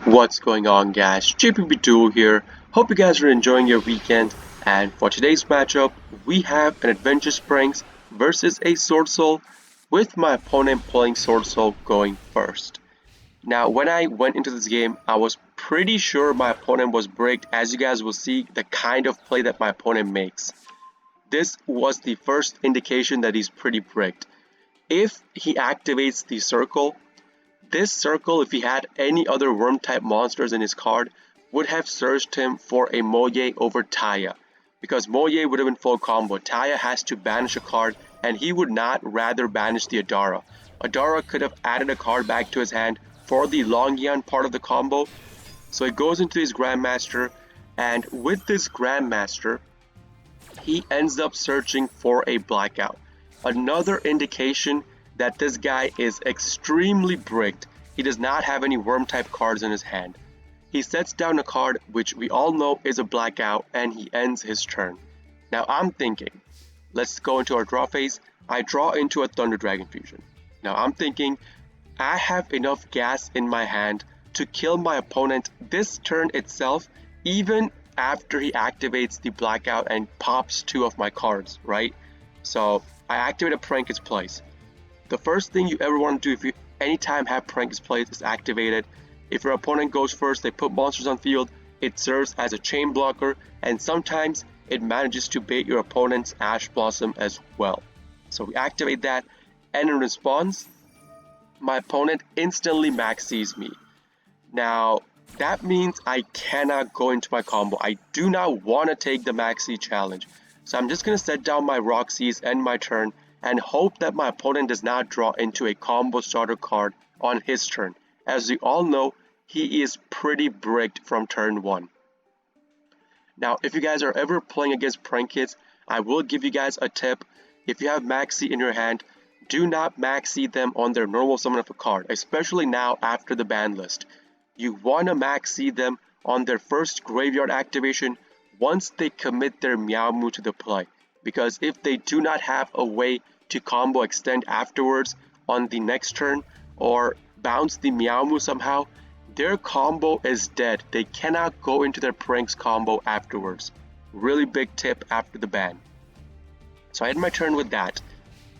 What's going on, guys? Duel here. Hope you guys are enjoying your weekend. And for today's matchup, we have an Adventure Springs versus a Sword Soul, with my opponent playing Sword Soul going first. Now, when I went into this game, I was pretty sure my opponent was bricked, as you guys will see the kind of play that my opponent makes. This was the first indication that he's pretty bricked. If he activates the circle, this circle, if he had any other worm-type monsters in his card, would have searched him for a Moye over Taya. Because Moye would have been full combo. Taya has to banish a card, and he would not rather banish the Adara. Adara could have added a card back to his hand for the Longyan part of the combo. So it goes into his Grandmaster, and with this Grandmaster, he ends up searching for a Blackout. Another indication that this guy is extremely bricked. He does not have any worm type cards in his hand. He sets down a card which we all know is a Blackout, and he ends his turn. Now I'm thinking, let's go into our draw phase. I draw into a Thunder Dragon Fusion. Now I'm thinking, I have enough gas in my hand to kill my opponent this turn itself, even after he activates the Blackout and pops two of my cards, right? So I activate a Prank's Place. The first thing you ever want to do if you anytime have Prank's Place is activated. If your opponent goes first, they put monsters on field, it serves as a chain blocker, and sometimes it manages to bait your opponent's Ash Blossom as well. So we activate that, and in response, my opponent instantly maxes me. Now, that means I cannot go into my combo. I do not want to take the maxi challenge. So I'm just going to set down my Roxy's, end my turn, and hope that my opponent does not draw into a combo starter card on his turn. As we all know, he is pretty bricked from turn 1. Now, if you guys are ever playing against Prank Kids, I will give you guys a tip. If you have Maxi in your hand, do not Maxi them on their normal summon of a card, especially now after the ban list. You want to Maxi them on their first graveyard activation once they commit their Meow Moo to the play. Because if they do not have a way to combo extend afterwards on the next turn or bounce the Meow Moo somehow, their combo is dead. They cannot go into their Pranks combo afterwards. Really big tip after the ban. So I end my turn with that.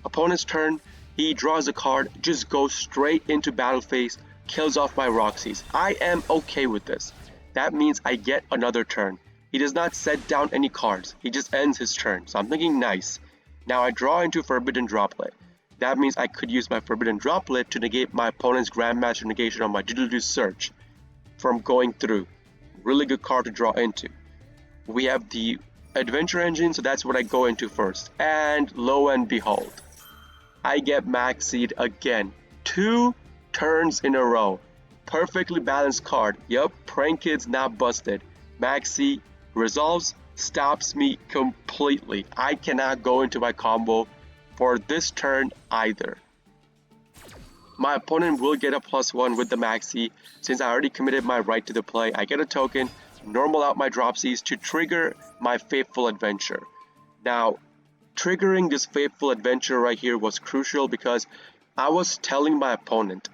Opponent's turn, he draws a card, just goes straight into battle phase, kills off my Roxy's. I am okay with this. That means I get another turn. He does not set down any cards. He just ends his turn. So I'm thinking nice. Now I draw into Forbidden Droplet. That means I could use my Forbidden Droplet to negate my opponent's Grandmaster negation on my Doodle-Doo Search from going through. Really good card to draw into. We have the Adventure Engine, so that's what I go into first. And lo and behold, I get Maxied again. 2 turns in a row. Perfectly balanced card. Yup, Prank Kid's not busted. Maxi resolves, stops me completely. I cannot go into my combo for this turn either. My opponent will get a +1 with the Maxi. Since I already committed my right to the play, I get a token, normal out my dropsies to trigger my Faithful Adventure. Now, triggering this Faithful Adventure right here was crucial because I was telling my opponent,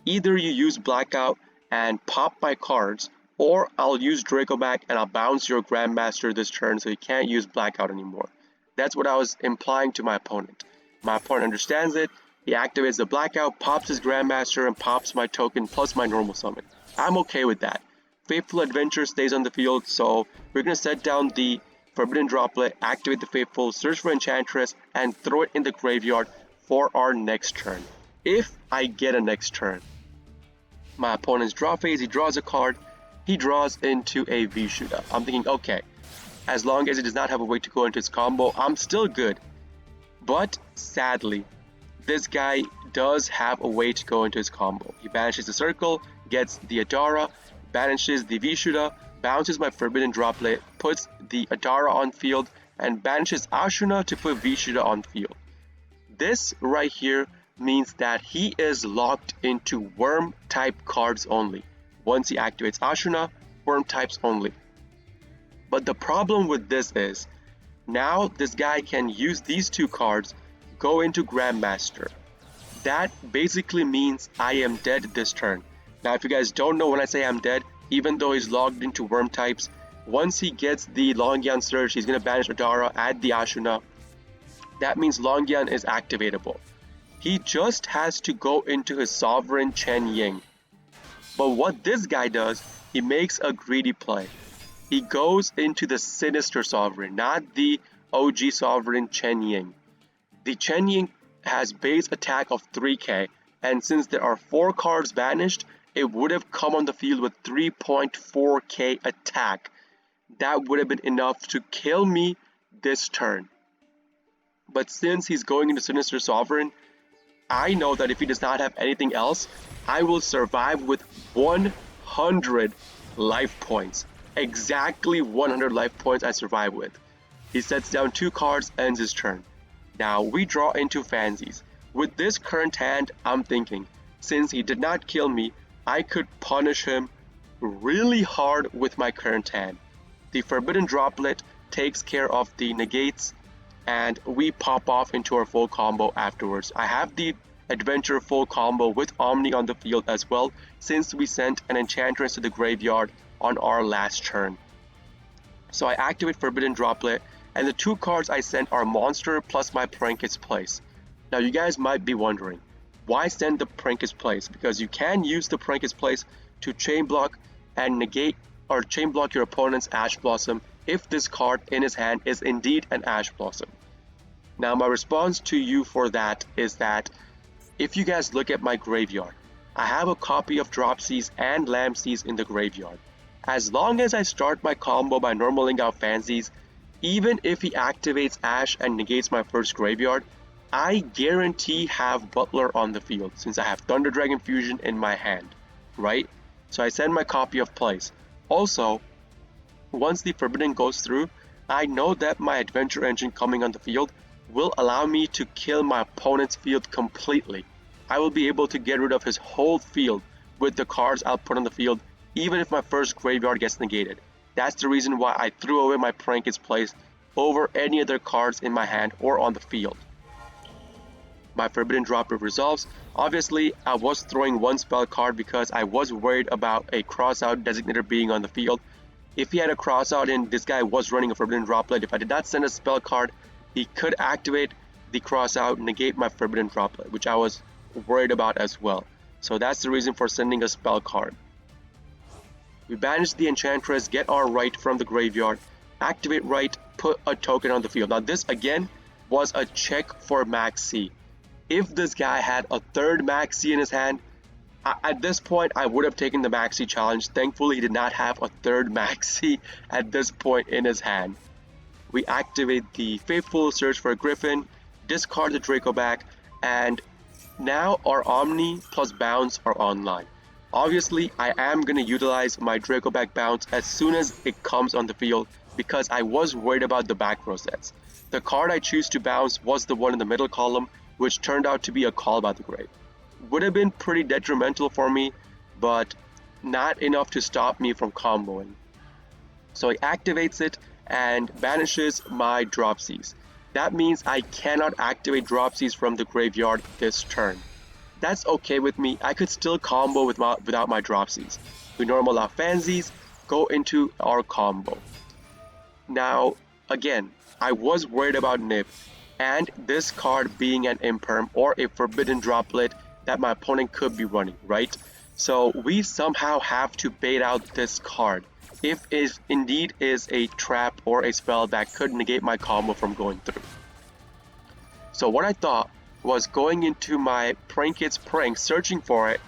either you use Blackout and pop my cards, or I'll use Dracomac and I'll bounce your Grandmaster this turn so you can't use Blackout anymore. That's what I was implying to my opponent. My opponent understands it. He activates the Blackout, pops his Grandmaster, and pops my token plus my normal summon. I'm okay with that. Faithful Adventure stays on the field, so we're going to set down the Forbidden Droplet, activate the Faithful, search for Enchantress, and throw it in the graveyard for our next turn. If I get a next turn. My opponent's draw phase, he draws a card. He draws into a Vishuda. I'm thinking, okay, as long as he does not have a way to go into his combo, I'm still good. But sadly, this guy does have a way to go into his combo. He banishes the circle, gets the Adara, banishes the Vishuda, bounces my Forbidden Droplet, puts the Adara on field, and banishes Ashuna to put Vishuda on field. This right here means that he is locked into worm type cards only. Once he activates Ashuna, worm types only. But the problem with this is, now this guy can use these 2 cards, go into Grandmaster. That basically means I am dead this turn. Now, if you guys don't know when I say I'm dead, even though he's logged into worm types, once he gets the Longyan Surge, he's going to banish Adara, add the Ashuna. That means Longyan is activatable. He just has to go into his Sovereign Chen Ying. But what this guy does, he makes a greedy play. He goes into the Sinister Sovereign, not the OG Sovereign Chen Ying. The Chen Ying has base attack of 3k, and since there are 4 cards banished, it would have come on the field with 3.4k attack. That would have been enough to kill me this turn. But since he's going into Sinister Sovereign, I know that if he does not have anything else, I will survive with 100 life points. Exactly 100 life points I survive with. He sets down 2 cards, ends his turn. Now we draw into Fancies. With this current hand, I'm thinking, since he did not kill me, I could punish him really hard with my current hand. The Forbidden Droplet takes care of the negates, and we pop off into our full combo afterwards. I have the Adventure full combo with Omni on the field as well, since we sent an Enchantress to the graveyard on our last turn. So I activate Forbidden Droplet, and the 2 cards I sent are Monster plus my Pranket's Place. Now you guys might be wondering, why send the Pranket's Place? Because you can use the Pranket's Place to chain block and negate or chain block your opponent's Ash Blossom if this card in his hand is indeed an Ash Blossom. Now my response to you for that is that if you guys look at my graveyard, I have a copy of Dropsies and Lampseas in the graveyard. As long as I start my combo by normaling out Fancies, even if he activates Ash and negates my first graveyard, I guarantee have Butler on the field since I have Thunder Dragon Fusion in my hand, right? So I send my copy of Place. Also, once the Forbidden goes through, I know that my Adventure Engine coming on the field will allow me to kill my opponent's field completely. I will be able to get rid of his whole field with the cards I'll put on the field, even if my first graveyard gets negated. That's the reason why I threw away my Pranket's Place over any other cards in my hand or on the field. My Forbidden Droplet resolves. Obviously, I was throwing 1 spell card because I was worried about a crossout designator being on the field. If he had a crossout and this guy was running a Forbidden Droplet, if I did not send a spell card, he could activate the crossout, negate my Forbidden Droplet, which I was worried about as well. So that's the reason for sending a spell card. We banish the Enchantress, get our right from the graveyard, activate right, put a token on the field. Now this again was a check for Max C. If this guy had a 3rd Max C in his hand, at this point I would have taken the Max C challenge. Thankfully he did not have a 3rd Max C at this point in his hand. We activate the Faithful, search for a Griffin, discard the Draco back, and now our Omni plus Bounce are online. Obviously, I am going to utilize my Draco back Bounce as soon as it comes on the field because I was worried about the back row sets. The card I choose to bounce was the one in the middle column, which turned out to be a Call by the Grave. Would have been pretty detrimental for me, but not enough to stop me from comboing. So he activates it and banishes my Dropsies. That means I cannot activate Dropsies from the graveyard this turn. That's okay with me. I could still combo without my Dropsies. We normal our Fancies, go into our combo. Now, again, I was worried about Nib, and this card being an Imperm or a Forbidden Droplet that my opponent could be running, right? So we somehow have to bait out this card if it indeed is a trap or a spell that could negate my combo from going through. So what I thought was going into my Pranket's Pranks, searching for it,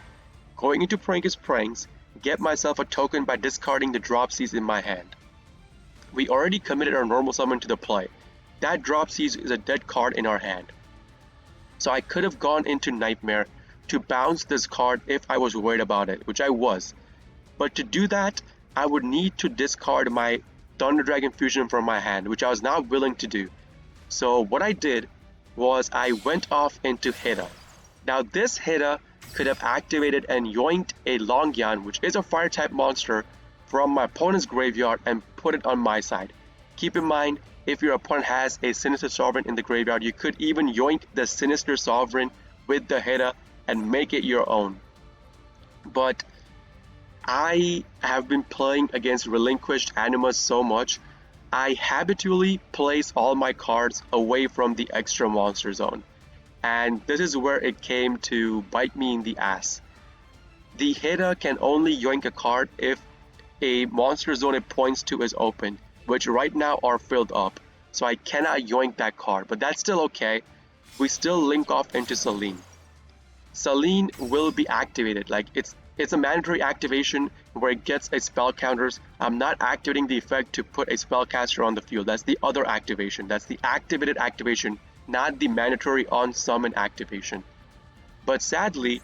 going into Pranket's Pranks, get myself a token by discarding the Dropsies in my hand. We already committed our normal summon to the play. That Dropsies is a dead card in our hand. So I could have gone into Nightmare to bounce this card if I was worried about it, which I was. But to do that, I would need to discard my Thunder Dragon Fusion from my hand, which I was not willing to do. So what I did was I went off into Hida. Now this Hida could have activated and yoinked a Longyan, which is a fire type monster, from my opponent's graveyard and put it on my side. Keep in mind, if your opponent has a Sinister Sovereign in the graveyard, you could even yoink the Sinister Sovereign with the Hida and make it your own. But I have been playing against relinquished animas so much, I habitually place all my cards away from the extra monster zone. And this is where it came to bite me in the ass. The Heda can only yoink a card if a monster zone it points to is open, which right now are filled up. So I cannot yoink that card, but that's still okay. We still link off into Selene. Selene will be activated. Like it's a mandatory activation where it gets a spell counters. I'm not activating the effect to put a spellcaster on the field. That's the other activation. That's the activated activation, not the mandatory on summon activation. But sadly,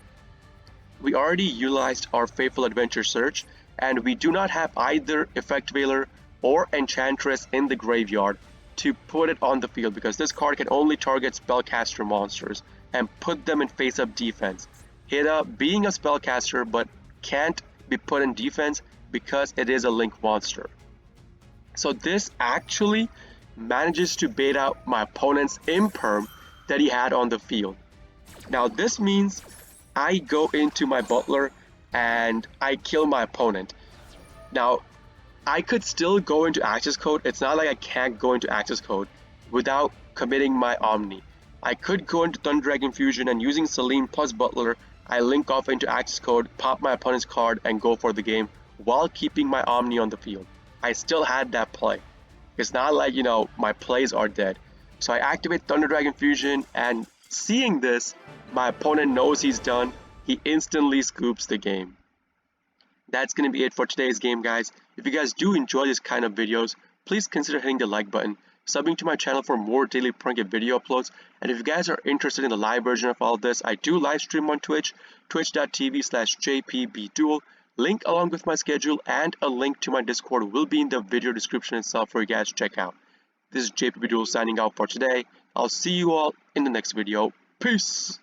we already utilized our Faithful Adventure Search, and we do not have either Effect Veiler or Enchantress in the graveyard to put it on the field because this card can only target spellcaster monsters and put them in face-up defense. Heda being a spellcaster but can't be put in defense because it is a link monster. So this actually manages to bait out my opponent's imperm that he had on the field. Now this means I go into my butler and I kill my opponent. Now I could still go into access code. It's not like I can't go into access code without committing my Omni. I could go into Thunder Dragon Fusion and using Selene plus Butler, I link off into access code, pop my opponent's card, and go for the game while keeping my Omni on the field. I still had that play. It's not like, my plays are dead. So I activate Thunder Dragon Fusion, and seeing this, my opponent knows he's done. He instantly scoops the game. That's going to be it for today's game, guys. If you guys do enjoy this kind of videos, please consider hitting the like button, subbing to my channel for more daily prank video uploads, and if you guys are interested in the live version of all this, I do live stream on Twitch, twitch.tv/jpbduel. Link along with my schedule and a link to my Discord will be in the video description itself for you guys to check out. This is JPBduel signing out for today. I'll see you all in the next video. Peace!